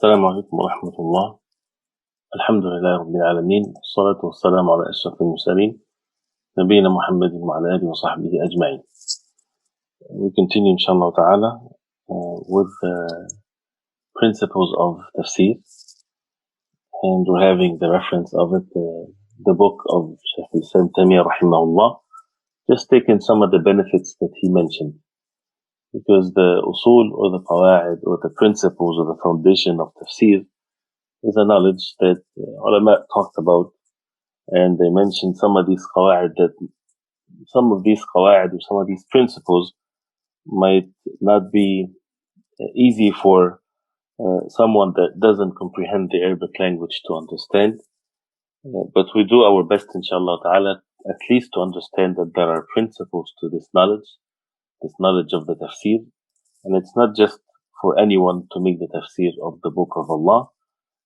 السلام عليكم ورحمة الله. الحمد لله رب العالمين، والصلاة والسلام على أشرف المرسلين نبينا محمد وعلى آله وصحبه أجمعين. We continue inshallah ta'ala with the principles of tafsir, and we're having the reference of it, the book of Shaikh Ibrahim rahimahullah, just taking some of the benefits that he mentioned, because the usool or the qawa'id or the principles or the foundation of tafsir is a knowledge that ulama talked about, and they mentioned some of these qawa'id or some of these principles might not be easy for someone that doesn't comprehend the Arabic language to understand, but we do our best inshallah ta'ala at least to understand that there are principles to this knowledge of the tafsir, and it's not just for anyone to make the tafsir of the book of Allah.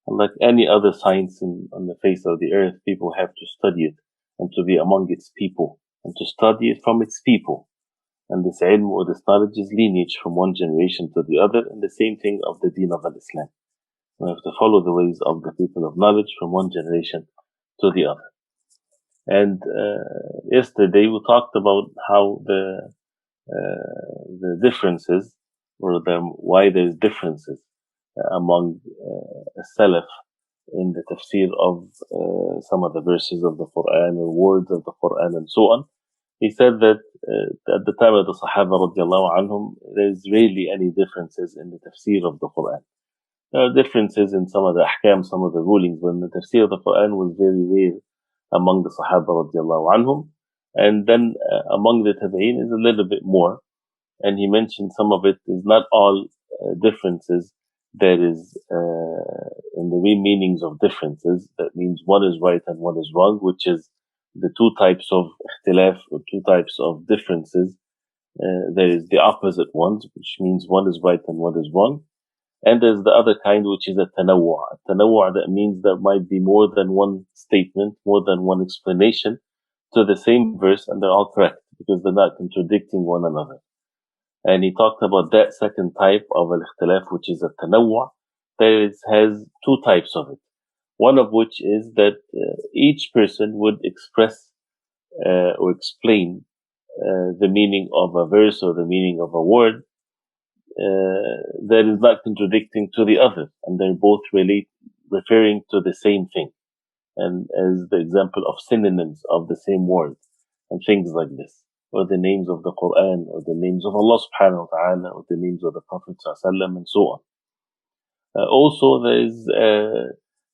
Like any other science on the face of the earth, people have to study it and to be among its people and to study it from its people. And this ilm or this knowledge is lineage from one generation to the other, and the same thing of the deen of Islam. We have to follow the ways of the people of knowledge from one generation to the other. And yesterday we talked about how the differences, or why there's differences among Salaf in the tafsir of some of the verses of the Quran or words of the Quran and so on. He said that at the time of the Sahaba radiallahu anhum, there's rarely any differences in the tafsir of the Quran. There are differences in some of the ahkam, some of the rulings, when the tafsir of the Quran was very rare among the Sahaba radiallahu anhum. And then among the tabi'een is a little bit more. And he mentioned some of it is not all differences that is in the real meanings of differences. That means one is right and one is wrong, which is the two types of ikhtilaf or two types of differences. There is the opposite ones, which means one is right and one is wrong. And there's the other kind, which is a tanawwu'. Tanawwu', that means there might be more than one statement, more than one explanation to the same verse, and they're all correct because they're not contradicting one another. And he talked about that second type of al-ikhtilaf, which is a tanawwu', that has two types of it. One of which is that each person would express or explain the meaning of a verse or the meaning of a word that is not contradicting to the other, and they're both really referring to the same thing, and as the example of synonyms of the same word and things like this, or the names of the Quran, or the names of Allah subhanahu wa ta'ala, or the names of the Prophet sallallahu alaihi wasallam, and so on. Also, there is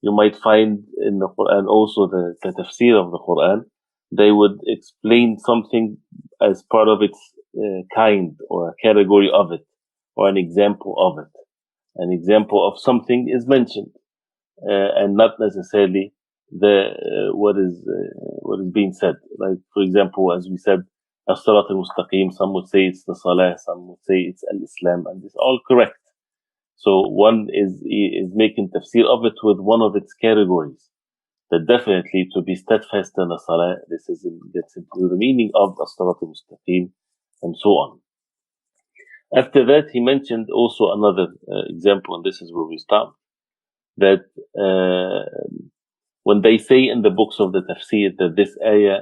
you might find in the Quran also the tafsir of the Quran. They would explain something as part of its kind or a category of it, or an example of it. An example of something is mentioned, and not necessarily what is being said. Like, for example, as we said, as-salat al-mustaqim, some would say it's the salah, some would say it's al-Islam, and it's all correct. So one is making tafsir of it with one of its categories. That definitely to be steadfast in the salah, this gets into the meaning of as-salat al-mustaqim, and so on. After that, he mentioned also another example, and this is where we stop, that when they say in the books of the tafsir that this ayah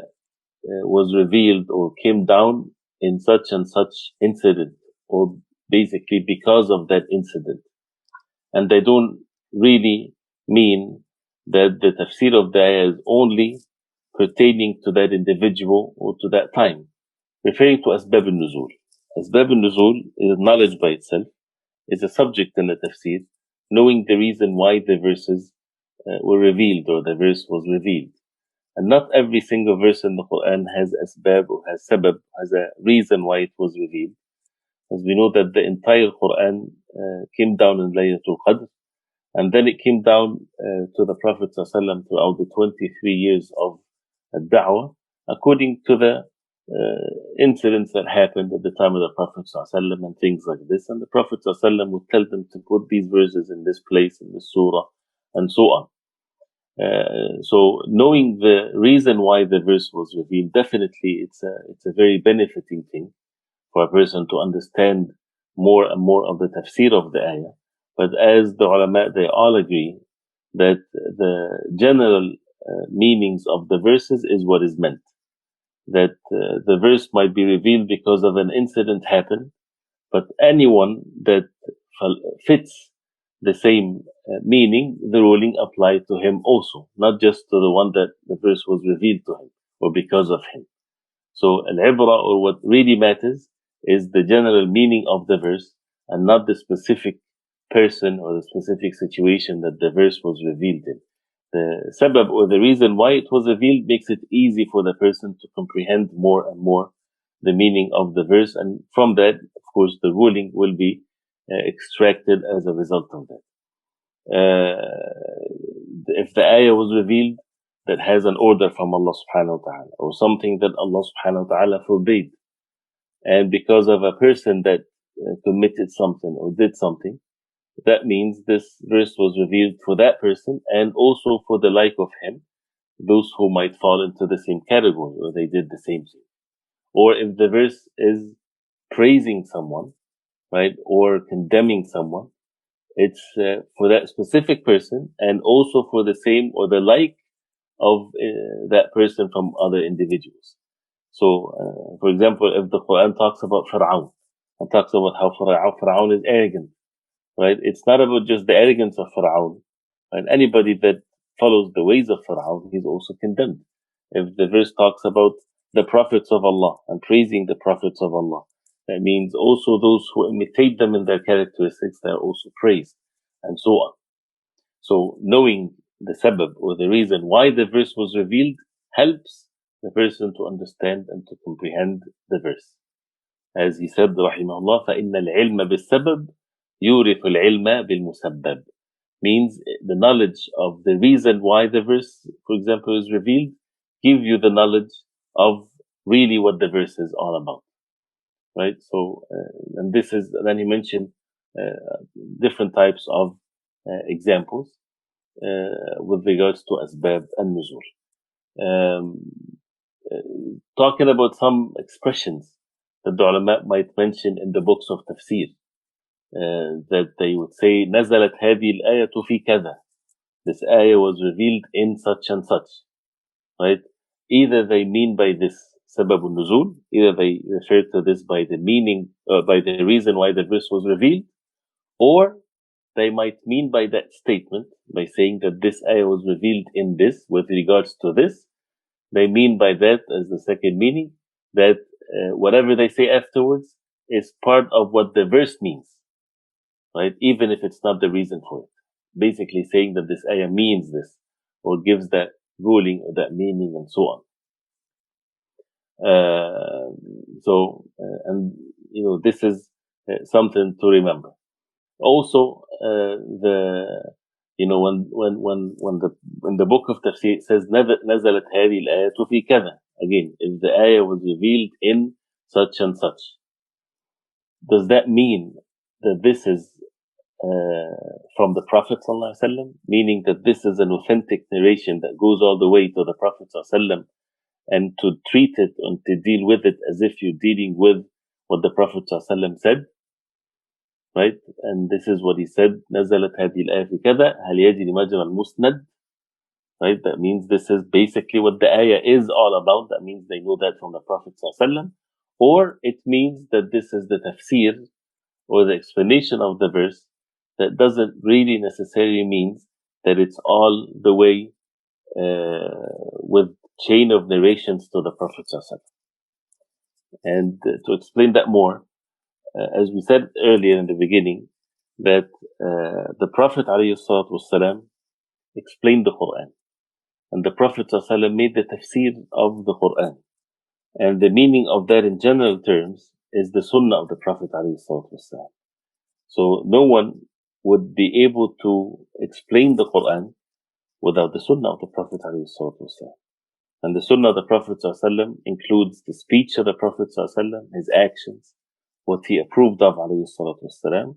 was revealed or came down in such and such incident, or basically because of that incident, and they don't really mean that the tafsir of the ayah is only pertaining to that individual or to that time, referring to asbab al-nuzul. Asbab al-nuzul is knowledge by itself, is a subject in the tafsir, knowing the reason why the verses were revealed or the verse was revealed. And not every single verse in the Quran has asbab or has sabab, has a reason why it was revealed. As we know that the entire Quran came down in Laylatul Qadr, and then it came down to the Prophet ﷺ throughout the 23 years of da'wah, according to the incidents that happened at the time of the Prophet ﷺ and things like this. And the Prophet ﷺ would tell them to put these verses in this place, in this surah, and so on. So knowing the reason why the verse was revealed, definitely it's a very benefiting thing for a person to understand more and more of the tafsir of the ayah. But as the ulama, they all agree that the general meanings of the verses is what is meant. That the verse might be revealed because of an incident happened, but anyone that fits the same meaning, the ruling applied to him also, not just to the one that the verse was revealed to him or because of him. So al-ibra, or what really matters, is the general meaning of the verse and not the specific person or the specific situation that the verse was revealed in. The sabab, or the reason why it was revealed, makes it easy for the person to comprehend more and more the meaning of the verse, and from that, of course, the ruling will be extracted as a result of that. If the ayah was revealed that has an order from Allah subhanahu wa ta'ala, or something that Allah subhanahu wa ta'ala forbade, and because of a person that committed something or did something, that means this verse was revealed for that person and also for the like of him, those who might fall into the same category or they did the same thing. Or if the verse is praising someone, right, or condemning someone, it's for that specific person and also for the same or the like of that person from other individuals. So, for example, if the Quran talks about Fir'aun and talks about how Fir'aun is arrogant, right? It's not about just the arrogance of Fir'aun. And anybody that follows the ways of Fir'aun, he's also condemned. If the verse talks about the prophets of Allah and praising the prophets of Allah, that means also those who imitate them in their characteristics, they are also praised, and so on. So knowing the sabab, or the reason why the verse was revealed, helps the person to understand and to comprehend the verse. As he said, rahimahullah, فَإِنَّ الْعِلْمَ بِالسَّبَبِ يُورِثُ الْعِلْمَ بِالْمُسَبَّبِ, means the knowledge of the reason why the verse, for example, is revealed, give you the knowledge of really what the verse is all about, right? So, and this is, then he mentioned different types of examples with regards to asbab and nuzul. Talking about some expressions that the ulama might mention in the books of tafsir, that they would say نزلت هذه الآية في كذا, this ayah was revealed in such and such, right? Either they mean by this sabab al-nuzul, either they refer to this by the meaning, by the reason why the verse was revealed, or they might mean by that statement, by saying that this ayah was revealed in this, with regards to this, they mean by that, as the second meaning, that whatever they say afterwards is part of what the verse means, right? Even if it's not the reason for it. Basically saying that this ayah means this, or gives that ruling or that meaning, and so on. And you know, this is something to remember. Also, when the book of tafsir says نزلت هذه الآية في كذا, again, if the ayah was revealed in such and such, does that mean that this is from the Prophet ﷺ, meaning that this is an authentic narration that goes all the way to the Prophet ﷺ, and to treat it and to deal with it as if you're dealing with what the Prophet ﷺ said, right? And this is what he said, نزلت هذه الآية في كذا هل يجري مجرى المسند, right? That means this is basically what the ayah is all about. That means they know that from the Prophet ﷺ, or it means that this is the tafsir, or the explanation of the verse, that doesn't really necessarily means that it's all the way with chain of narrations to the Prophet ﷺ. And to explain that more, as we said earlier in the beginning, that the Prophet ﷺ explained the Quran, and the Prophet ﷺ made the tafsir of the Quran, and the meaning of that in general terms is the Sunnah of the Prophet ﷺ. So no one would be able to explain the Quran without the Sunnah of the Prophet ﷺ. And the Sunnah of the Prophet ﷺ includes the speech of the Prophet ﷺ, his actions, what he approved of ﷺ,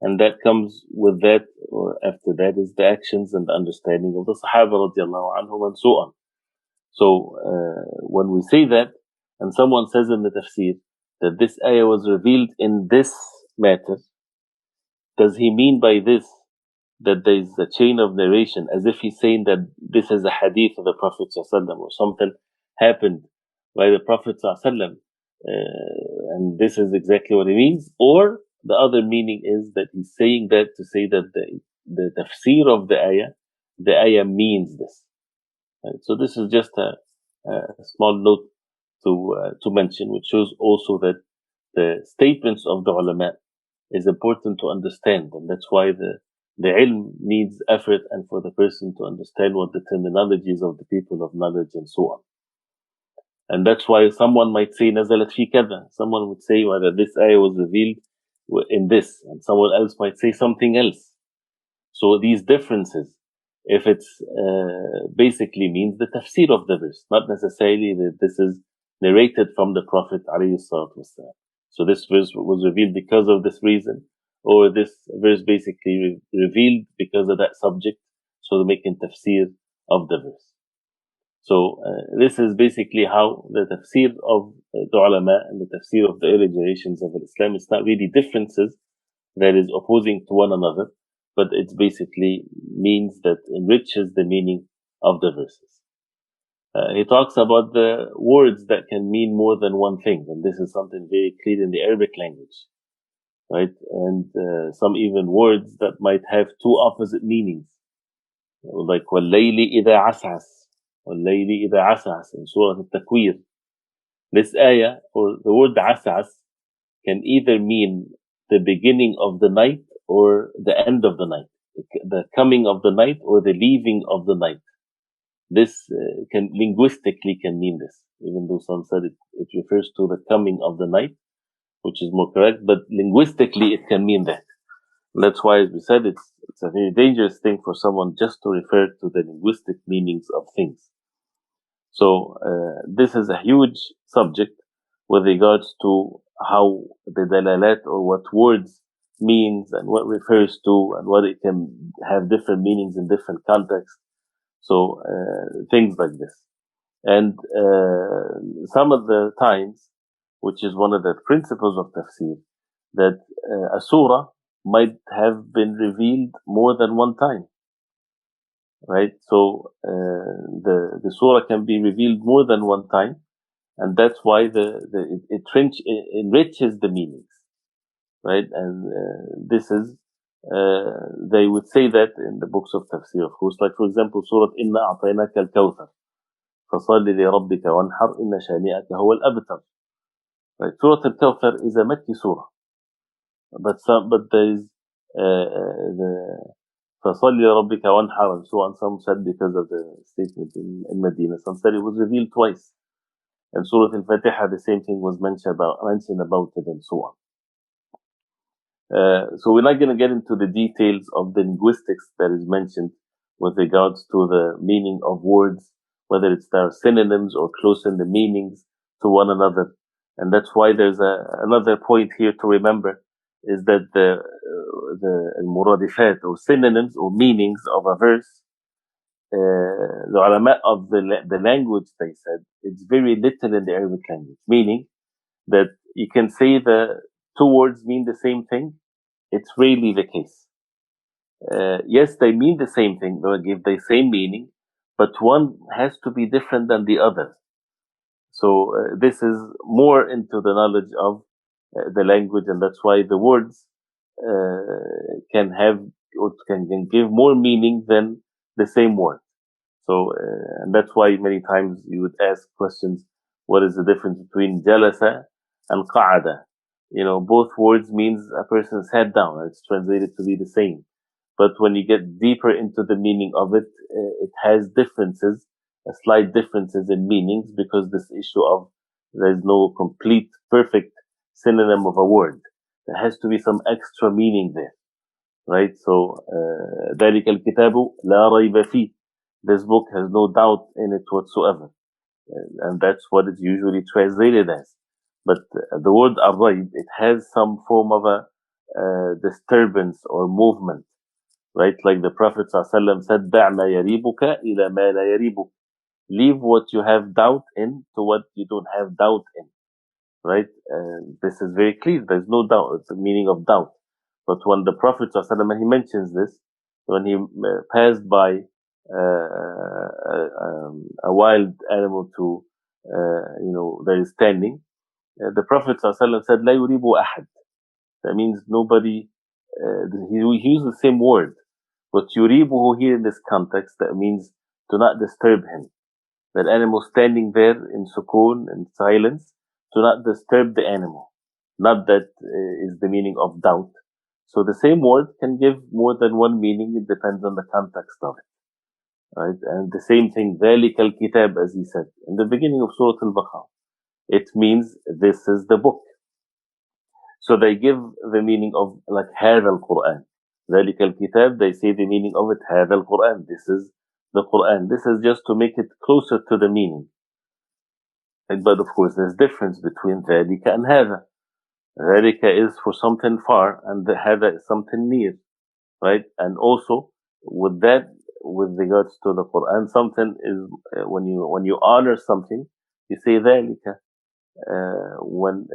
and that comes with that, or after that, is the actions and the understanding of the Sahaba radiallahu anhum, and so on. So when we say that, and someone says in the tafsir that this ayah was revealed in this matter, does he mean by this that there is a chain of narration, as if he's saying that this is a hadith of the Prophet ﷺ, or something happened by the Prophet ﷺ, and this is exactly what he means? Or the other meaning is that he's saying that to say that the tafsir of the ayah means this. Right? So this is just a small note to mention, which shows also that the statements of the ulama is important to understand, and that's why the ilm needs effort, and for the person to understand what the terminologies of the people of knowledge and so on. And that's why someone might say nazalat fi kada, someone would say whether this ayah was revealed in this, and someone else might say something else. So these differences, if it's basically means the tafsir of the verse, not necessarily that this is narrated from the Prophet alayhi salatu wasalam. So this verse was revealed because of this reason, or this verse basically revealed because of that subject, so they're making tafsir of the verse. So this is basically how the tafsir of the ulama and the tafsir of the early generations of Islam, it's not really differences that is opposing to one another, but it basically means that enriches the meaning of the verses. He talks about the words that can mean more than one thing, and this is something very clear in the Arabic language, right? And some even words that might have two opposite meanings, like وَاللَّيْلِ إِذَا عَسْعَسَ, وَاللَّيْلِ إِذَا عَسْعَسَ in Surah At-Takwir. This ayah, or the word عَسْعَس, can either mean the beginning of the night or the end of the night, the coming of the night or the leaving of the night. This can linguistically can mean this, even though some said it refers to the coming of the night, which is more correct, but linguistically it can mean that. And that's why, as we said, it's a very dangerous thing for someone just to refer to the linguistic meanings of things. So this is a huge subject with regards to how the dalalat, or what words means and what refers to, and what it can have different meanings in different contexts. So things like this. And some of the times, which is one of the principles of tafsir, that a surah might have been revealed more than one time, right? So the surah can be revealed more than one time, and that's why it enriches the meanings, right? And this is they would say that in the books of tafsir, of course, like for example, Surah Inna A'tainaka al-Kawthar, فَصَلِّ لِرَبِّكَ وَانْحَرْ إِنَّ شَانِئَكَ هُوَ الْأَبْتَرُ. Right? Surah Al-Kawthar is a Makki surah, but there is the فَصَلِّ لِرَبِّكَ وَانْحَرْ and so on. Some said because of the statement in Medina. Some said it was revealed twice. And Surah Al-Fatiha, the same thing was mentioned about it, and so on. So we're not going to get into the details of the linguistics that is mentioned with regards to the meaning of words, whether it's their synonyms or close in the meanings to one another. And that's why there's another point here to remember, is that the muradifat, or synonyms or meanings of a verse, the ulama of the language, they said it's very little in the Arabic language, meaning that you can say the two words mean the same thing. It's really the case. Yes, they mean the same thing, they give the same meaning, but one has to be different than the other. So this is more into the knowledge of the language, and that's why the words can have, or can give more meaning than the same word. So and that's why many times you would ask questions, what is the difference between jalasa and qa'ada? Both words means a person sat down. It's translated to be the same. But when you get deeper into the meaning of it, it has differences, slight differences in meanings, because this issue of there's no complete, perfect synonym of a word. There has to be some extra meaning there, right? So, ذلك الكتاب لا ريب فيه. This book has no doubt in it whatsoever. And that's what it's usually translated as. But the word ar-rayb, it has some form of a disturbance or movement, right? Like the Prophet ﷺ said, دع ما يريبك إلى ما لا يريبك. Leave what you have doubt in to what you don't have doubt in, right? This is very clear. There's no doubt. It's the meaning of doubt. But when the Prophet ﷺ, he mentions this, when he passed by a wild animal to, that is standing, the Prophet ﷺ said, لا يريب أحد. That means nobody, he used the same word. But yuribuhu here in this context, that means to not disturb him. That animal standing there in sukoon and silence, to not disturb the animal. Not that is the meaning of doubt. So the same word can give more than one meaning. It depends on the context of it. Right? And the same thing, ذَلِكَ الْكِتَابِ, as he said in the beginning of Surah Al-Baqarah. It means this is the book. So they give the meaning of like هذا القرآن. ذَلِكَ الْكِتَابِ, they say the meaning of it, هذا القرآن. This is the Quran. This is just to make it closer to the meaning. But of course, there's difference between ذَلِكَ and هذا. ذَلِكَ is for something far, and the هذا is something near, right? And also, with that, with regards to the Quran, something is when you honor something, you say ذَلِكَ, when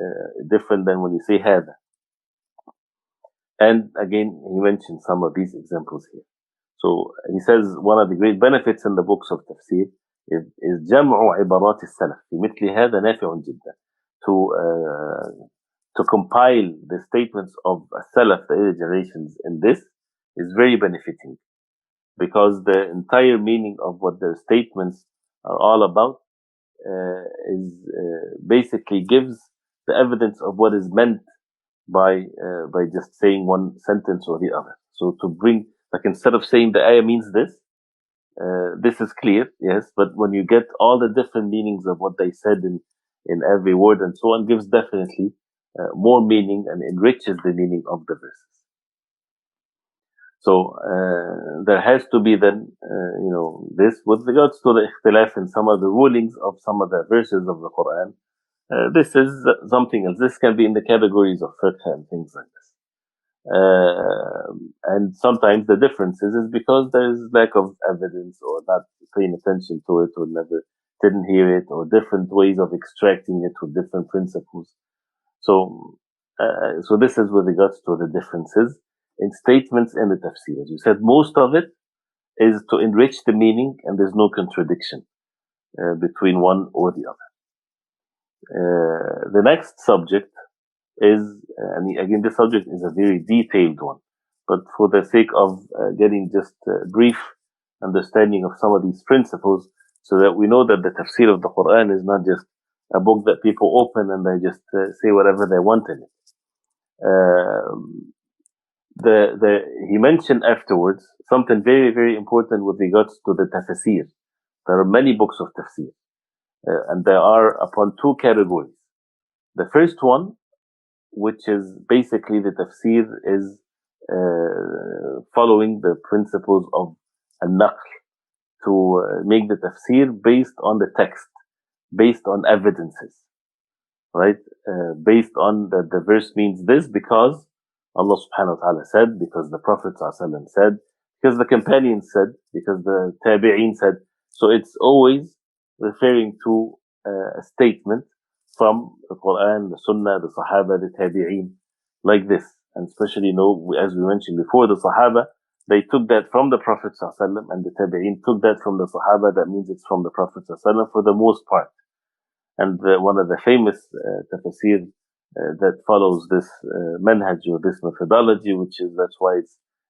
different than when you say هذا. And again, he mentioned some of these examples here. So he says one of the great benefits in the books of tafsir is جمع عبارات السلف. في مثل هذا نافع جدا. To compile the statements of salaf, the early generations, in this is very benefiting, because the entire meaning of what their statements are all about is basically gives the evidence of what is meant by just saying one sentence or the other. So to bring, like, instead of saying the ayah means this is clear, yes, but when you get all the different meanings of what they said in every word and so on, gives definitely more meaning and enriches the meaning of the verses. So there has to be then, this with regards to the ikhtilaf in some of the rulings of some of the verses of the Quran. This is something else. This can be in the categories of fiqh and things like this. And sometimes the differences is because there is lack of evidence, or not paying attention to it, or never didn't hear it, or different ways of extracting it with different principles. So this is with regards to the differences in statements in the tafsir. As you said, most of it is to enrich the meaning, and there's no contradiction between one or the other. The next subject is, and again, this subject is a very detailed one, but for the sake of getting just a brief understanding of some of these principles, so that we know that the tafsir of the Quran is not just a book that people open and they just say whatever they want in it. He mentioned afterwards something very, very important with regards to the tafsir. There are many books of tafsir, and they are upon two categories. The first one, which is basically the tafsir, is following the principles of al-naql, to make the tafsir based on the text, based on evidences, right? Based on that the verse means this because Allah subhanahu wa ta'ala said, because the Prophet said, because the companions said, because the tabi'een said. So it's always referring to a statement from the Quran, the Sunnah, the Sahaba, the tabi'een, like this. And especially, as we mentioned before, the Sahaba, they took that from the Prophet ﷺ, and the tabi'een took that from the Sahaba. That means it's from the Prophet ﷺ for the most part. And one of the famous tafsir that follows this manhaj, or this methodology, that's why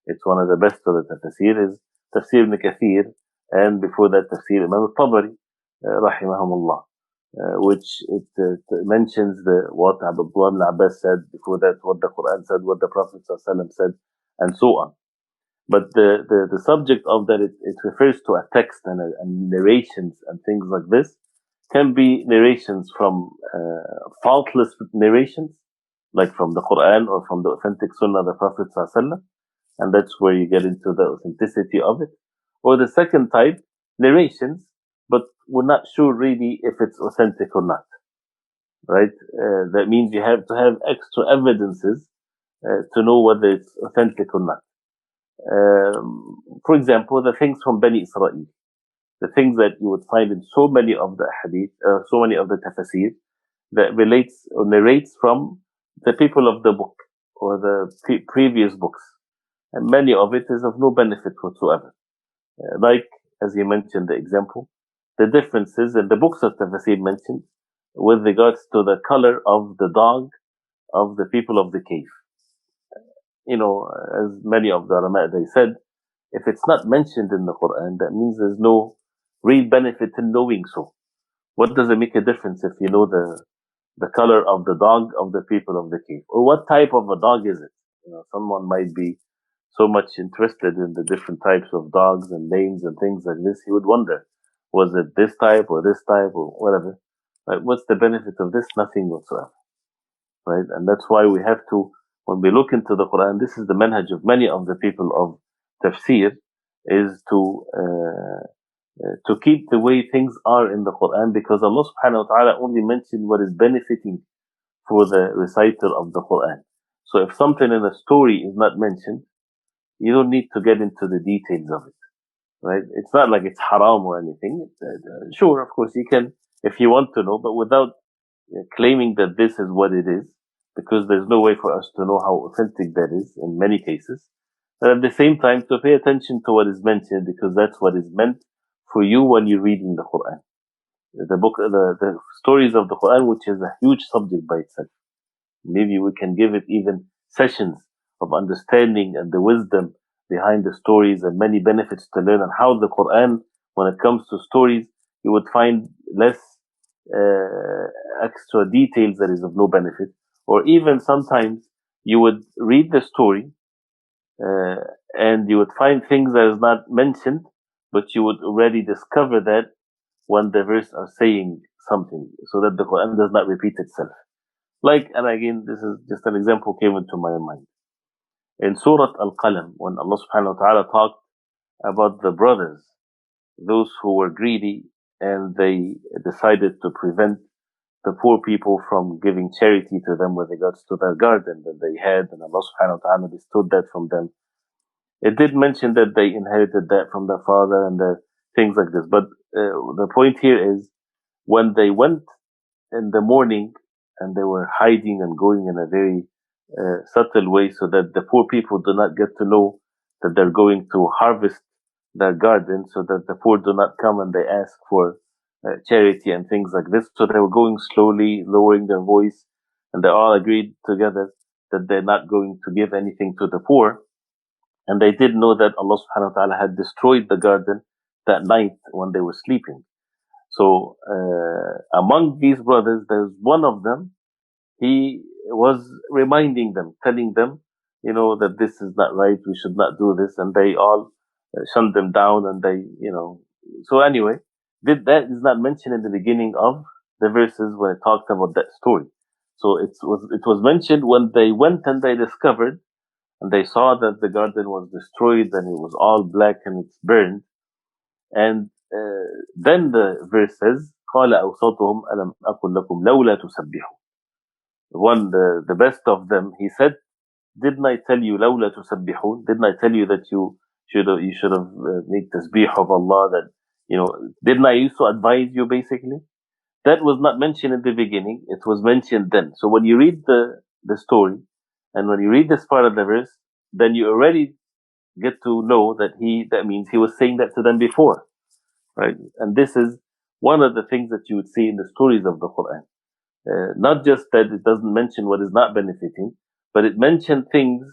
it's one of the best of the tafsir, is Tafsir Ibn Kathir, and before that Tafsir Imam al-Tabari, rahimahumullah, which it mentions what Abdullah ibn Abbas said, before that what the Quran said, what the Prophet ﷺ said, and so on. But the subject of that, it refers to a text and narrations and things like this. Can be narrations from faultless narrations, like from the Quran or from the authentic Sunnah of the Prophet ﷺ, and that's where you get into the authenticity of it. Or the second type, narrations, but we're not sure really if it's authentic or not, right? That means you have to have extra evidences to know whether it's authentic or not. For example, the things from Bani Israel, the things that you would find in so many of the hadith, so many of the tafsir, that relates or narrates from the people of the book, or the previous books, and many of it is of no benefit whatsoever. Like, as you mentioned, the example, the differences in the books that Tafsir mentioned with regards to the color of the dog of the people of the cave. As many of the ulama, they said, if it's not mentioned in the Quran, that means there's no real benefit in knowing so. What does it make a difference if you know the color of the dog of the people of the cave? Or what type of a dog is it? Someone might be so much interested in the different types of dogs and names and things like this, he would wonder, was it this type or this type or whatever? Right? What's the benefit of this? Nothing whatsoever. Right? And that's why we have to, when we look into the Quran, this is the manhaj of many of the people of tafsir, is to keep the way things are in the Quran, because Allah subhanahu wa ta'ala only mentioned what is benefiting for the reciter of the Quran. So if something in a story is not mentioned, you don't need to get into the details of it, right? It's not like it's haram or anything. Sure, of course, you can, if you want to know, but without claiming that this is what it is, because there's no way for us to know how authentic that is in many cases. And at the same time, to pay attention to what is mentioned, because that's what is meant for you when you're reading the Quran. The stories of the Quran, which is a huge subject by itself. Maybe we can give it even sessions of understanding and the wisdom behind the stories, and many benefits to learn, and how the Quran, when it comes to stories, you would find less extra details that is of no benefit. Or even sometimes you would read the story uh, and you would find things that is not mentioned, but you would already discover that when the verse are saying something, so that the Quran does not repeat itself. Like, and again, this is just an example came into my mind. In Surah Al-Qalam, when Allah subhanahu wa ta'ala talked about the brothers, those who were greedy and they decided to prevent the poor people from giving charity to them with regards to their garden that they had, and Allah subhanahu wa ta'ala bestowed that from them. It did mention that they inherited that from their father and their things like this. But the point here is, when they went in the morning and they were hiding and going in a very subtle way, so that the poor people do not get to know that they're going to harvest their garden, so that the poor do not come and they ask for charity and things like this. So they were going slowly, lowering their voice, and they all agreed together that they're not going to give anything to the poor. And they did know that Allah subhanahu wa ta'ala had destroyed the garden that night when they were sleeping. So among these brothers, there's one of them, he was reminding them, telling them, that this is not right, we should not do this, and they all shunned them down, and so anyway, that is not mentioned in the beginning of the verses when it talked about that story. So it was mentioned when they went and they discovered, and they saw that the garden was destroyed and it was all black and it's burned. And then the verse says, قال أوسطهم ألم أقل لكم لولا تسبحوا. The best of them, he said, didn't I tell you لولا تسبحون? Didn't I tell you that you should have made tasbih of Allah? That didn't I used to advise you? Basically, that was not mentioned in the beginning. It was mentioned then. So when you read the story, and when you read this part of the verse, then you already get to know that means he was saying that to them before, right? And this is one of the things that you would see in the stories of the Quran. Not just that it doesn't mention what is not benefiting, but it mentioned things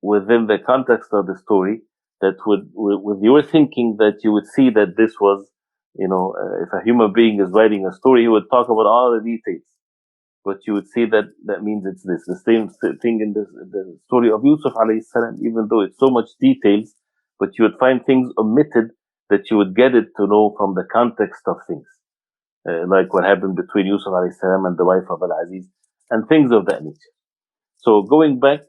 within the context of the story that would, with your thinking, that you would see that this was, if a human being is writing a story, he would talk about all the details. But you would see that means it's this. The same thing in the story of Yusuf alayhi salam, even though it's so much details, but you would find things omitted that you would get it to know from the context of things. Like what happened between Yusuf alayhi salam and the wife of Al-Aziz, and things of that nature. So going back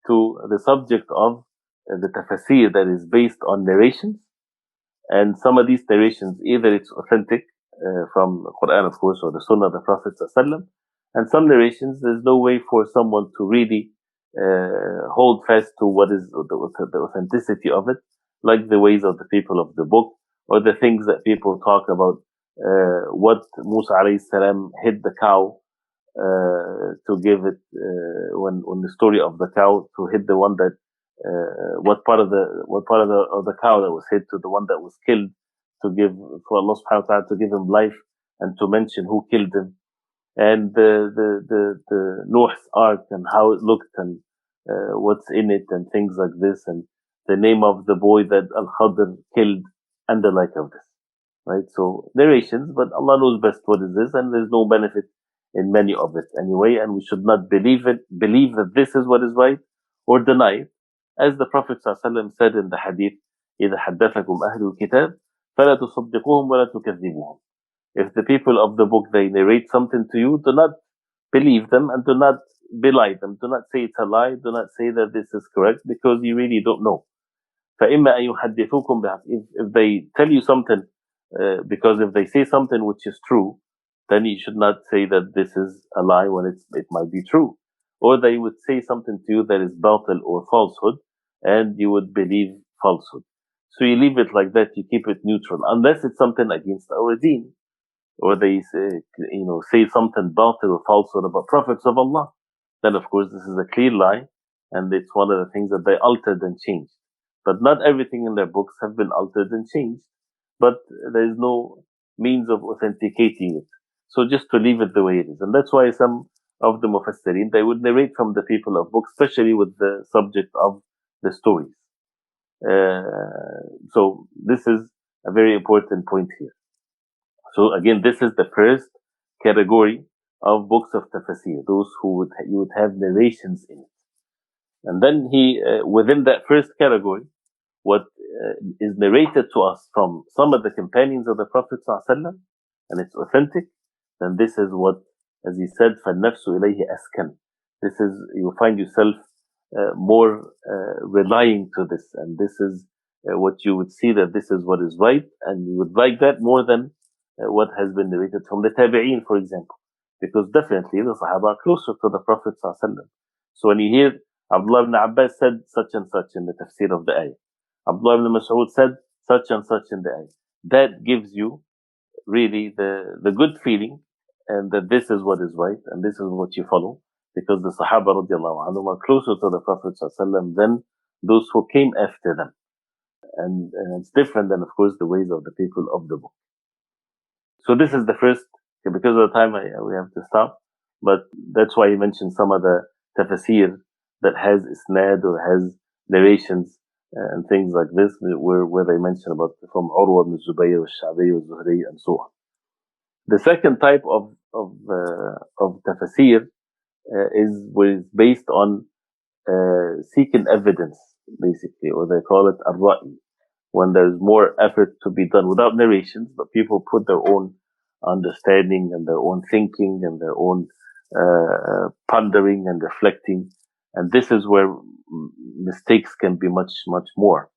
to the subject of the tafsir that is based on narrations, and some of these narrations, either it's authentic from the Quran, of course, or the Sunnah of the Prophet ﷺ, and some narrations, there's no way for someone to really hold fast to what is the authenticity of it, like the ways of the people of the book, or the things that people talk about, what Musa alayhi salam hid the cow to give it when the story of the cow to hit the one that what part of the cow that was hit to the one that was killed to give for Allah subhanahu wa ta'ala to give him life and to mention who killed him and the Noah's Ark and how it looked and what's in it and things like this and the name of the boy that Al-Khadr killed and the like of this. Right? So narrations, but Allah knows best what is this and there's no benefit in many of it anyway, and we should not believe that this is what is right or deny it. As the Prophet ﷺ said in the hadith, إِذَا حَدَّثَكُمْ أَهْلُ الْكِتَابِ فَلَا تُصَدِّقُوهُم وَلَا تُكَذِّبُوهُم. If the people of the book, they narrate something to you, do not believe them and do not belie them. Do not say it's a lie. Do not say that this is correct because you really don't know. فَإِمَّا أَن يُحَدِّثُوكُم بِهَا. If they tell you something, because if they say something which is true, then you should not say that this is a lie when it might be true. Or they would say something to you that is batil or falsehood, and you would believe falsehood. So you leave it like that, you keep it neutral, unless it's something against our deen. Or they say something batil or falsehood about prophets of Allah. Then of course this is a clear lie, and it's one of the things that they altered and changed. But not everything in their books have been altered and changed. But there is no means of authenticating it. So just to leave it the way it is. And that's why some of the Mufassirin, they would narrate from the people of books, especially with the subject of the stories. So this is a very important point here. So again, this is the first category of books of tafsir, those who you would have narrations in it. And then within that first category, what is narrated to us from some of the companions of the Prophet ﷺ, and it's authentic, then this is what, as he said, فَالنَّفْسُ إِلَيْهِ أَسْكَنُ. This is, you find yourself more relying to this, and this is what you would see that this is what is right, and you would like that more than what has been narrated from the Tabi'een, for example, because definitely the Sahaba are closer to the Prophet ﷺ. So when you hear Abdullah ibn Abbas said such and such in the tafsir of the ayah, Abdullah ibn Mas'ud said such and such in the ayah, that gives you really the good feeling and that this is what is right and this is what you follow, because the Sahaba radiallahu anhum are closer to the Prophet ﷺ than those who came after them. And it's different than, of course, the ways of the people of the book. So this is the first, because of the time we have to stop, but that's why he mentioned some of the tafsir that has isnad or has narrations and things like this, where they mention about from Urwa ibn Zubayr, al-Sha'bi, al-Zuhri, and so on. The second type of tafsir is based on seeking evidence, basically, or they call it ar-ra'i, when there's more effort to be done without narrations, but people put their own understanding and their own thinking and their own pondering and reflecting. And this is where mistakes can be much, much more.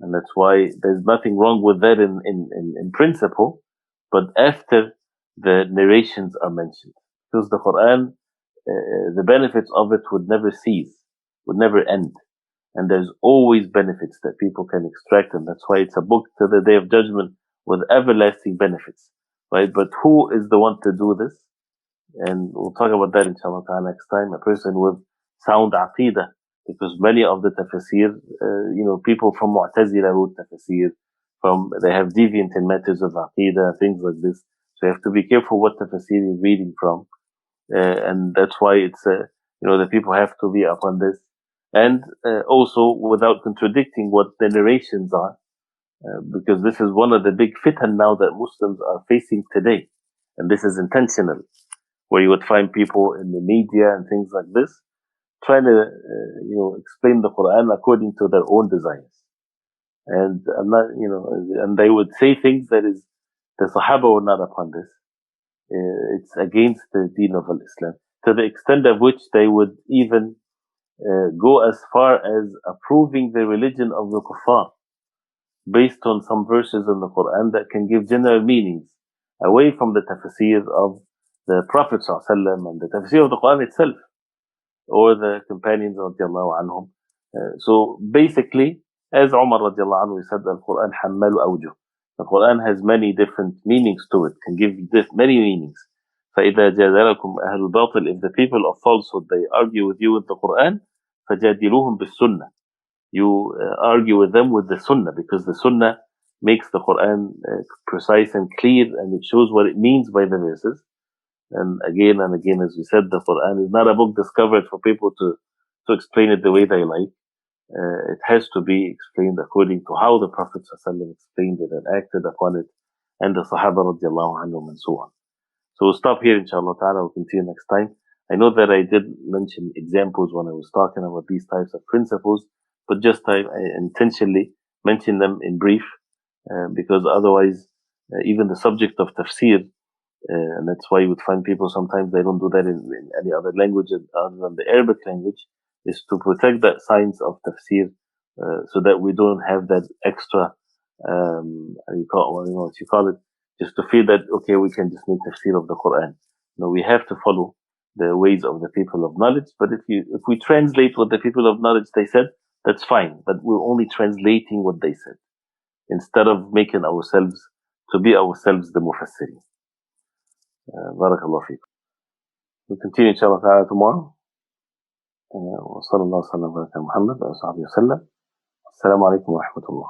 And that's why there's nothing wrong with that in principle, but after the narrations are mentioned. Because the Quran, the benefits of it would never cease, would never end. And there's always benefits that people can extract, and that's why it's a book to the Day of Judgment with everlasting benefits, right? But who is the one to do this? And we'll talk about that inshallah ta'ala next time. A person with sound aqidah, because many of the tafsir, people from Mu'tazila wrote tafsir, they have deviant in matters of aqidah, things like this. So you have to be careful what tafsir you're reading from. And that's why it's, the people have to be upon this. And also without contradicting what the narrations are, because this is one of the big fitan now that Muslims are facing today. And this is intentional, where you would find people in the media and things like this, trying to, explain the Quran according to their own desires. And I'm not, and they would say things that is, the Sahaba were not upon this. It's against the deen of Islam, to the extent of which they would even go as far as approving the religion of the kuffar based on some verses in the Quran that can give general meanings away from the tafsir of the Prophet ﷺ and the tafsir of the Quran itself or the companions radiallahu anhum. So basically, as Umar radiallahu anhu said, the Quran hammalu awjuh. The Quran has many different meanings to it, can give many meanings. فإذا جادلكم أهل الباطل, if the people of falsehood they argue with you with the Quran, فجادلوهم بالسنة. You argue with them with the Sunnah, because the Sunnah makes the Quran precise and clear, and it shows what it means by the verses. And again, as we said, the Quran is not a book discovered for people to explain it the way they like. It has to be explained according to how the Prophet ﷺ explained it and acted upon it, and the Sahaba radiallahu anhum, and so on. So we'll stop here, inshallah ta'ala. We'll continue next time. I know that I did mention examples when I was talking about these types of principles, but just I intentionally mentioned them in brief, because otherwise, even the subject of tafsir, and that's why you would find people sometimes they don't do that in any other language other than the Arabic language, is to protect that science of tafsir, so that we don't have that extra, what you call it, just to feel that, okay, we can just make tafsir of the Quran. No, we have to follow the ways of the people of knowledge. But if we translate what the people of knowledge they said, that's fine. But we're only translating what they said, instead of making ourselves to be ourselves the mufassirin. Barakallah feekum. We'll continue inshallah ta'ala tomorrow. وصلى الله وسلم على محمد وصحبه وسلم. السلام عليكم ورحمة الله.